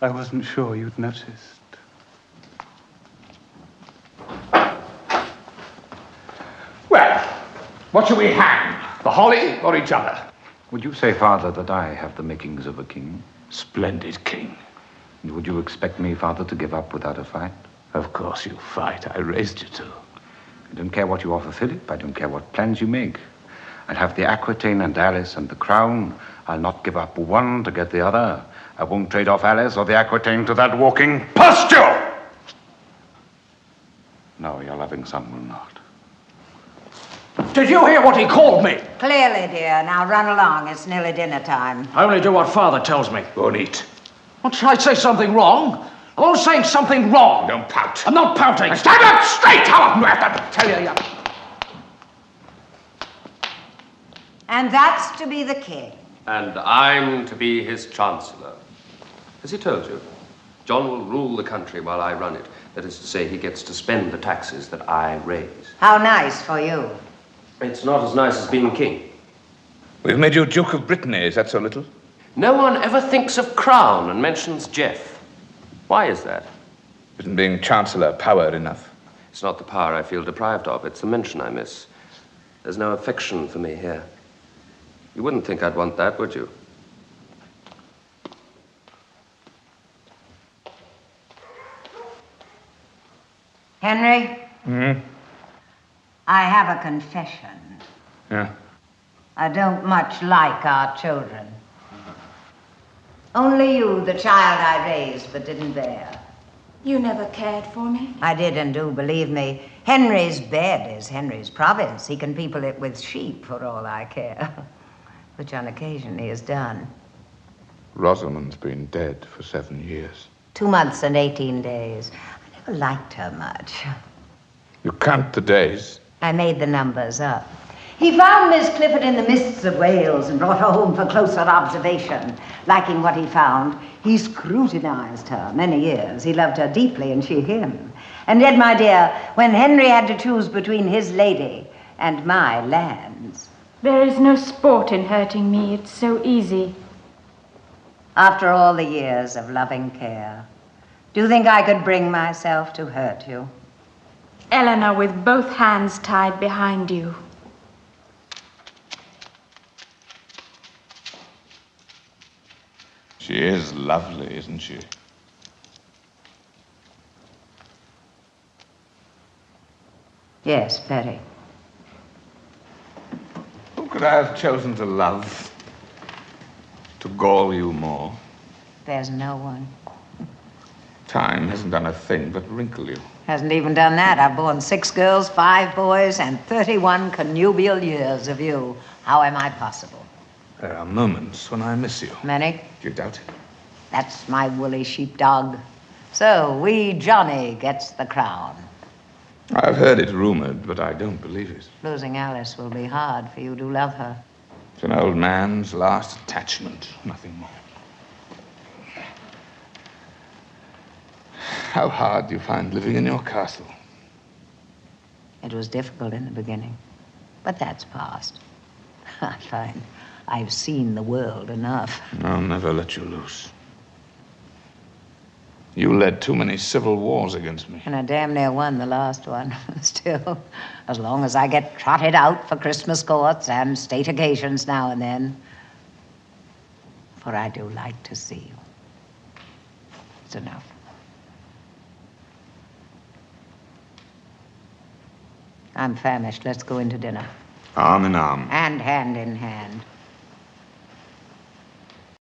I wasn't sure you'd noticed. Well, what shall we hang? The holly or each other? Would you say, Father, that I have the makings of a king? Splendid king. And would you expect me, Father, to give up without a fight? Of course you fight. I raised you to. I don't care what you offer, Philip. I don't care what plans you make. I'll have the Aquitaine and Alice and the crown. I'll not give up one to get the other. I won't trade off Alice or the Aquitaine to that walking pustule! No, your loving son will not. Did you hear what he called me? Clearly, dear. Now run along. It's nearly dinner time. I only do what Father tells me. Go and eat. What, shall I say something wrong? I'm always saying something wrong. Don't pout. I'm not pouting. Stand up straight! How often do I have to tell you? And that's to be the king. And I'm to be his chancellor. Has he told you? John will rule the country while I run it. That is to say, he gets to spend the taxes that I raise. How nice for you. It's not as nice as being king. We've made you Duke of Brittany, is that so little? No one ever thinks of crown and mentions Jeff. Why is that? Isn't being Chancellor power enough? It's not the power I feel deprived of, it's the mention I miss. There's no affection for me here. You wouldn't think I'd want that, would you? Henry? Hmm? I have a confession. Yeah. I don't much like our children. Only you, the child I raised but didn't bear. You never cared for me. I did and do, believe me. Henry's bed is Henry's province. He can people it with sheep for all I care. Which on occasion he has done. Rosamond's been dead for 7 years. 2 months and 18 days. I never liked her much. You count the days? I made the numbers up. He found Miss Clifford in the mists of Wales and brought her home for closer observation. Liking what he found, he scrutinized her many years. He loved her deeply and she him. And yet, my dear, when Henry had to choose between his lady and my lands... There is no sport in hurting me. It's so easy. After all the years of loving care, do you think I could bring myself to hurt you? Eleanor with both hands tied behind you. She is lovely, isn't she? Yes, very. Who could I have chosen to love? To gall you more? There's no one. Time hasn't done a thing but wrinkle you. Hasn't even done that. I've borne 6 girls, 5 boys, and 31 connubial years of you. How am I possible? There are moments when I miss you. Many? Do you doubt it? That's my woolly sheepdog. So, wee Johnny gets the crown. I've heard it rumored, but I don't believe it. Losing Alice will be hard for you to love her. It's an old man's last attachment, nothing more. How hard do you find living in your castle? It was difficult in the beginning, but that's past. I find I've seen the world enough. I'll never let you loose. You led too many civil wars against me. And I damn near won the last one. Still, as long as I get trotted out for Christmas courts and state occasions now and then. For I do like to see you. It's enough. I'm famished. Let's go into dinner. Arm in arm. And hand in hand.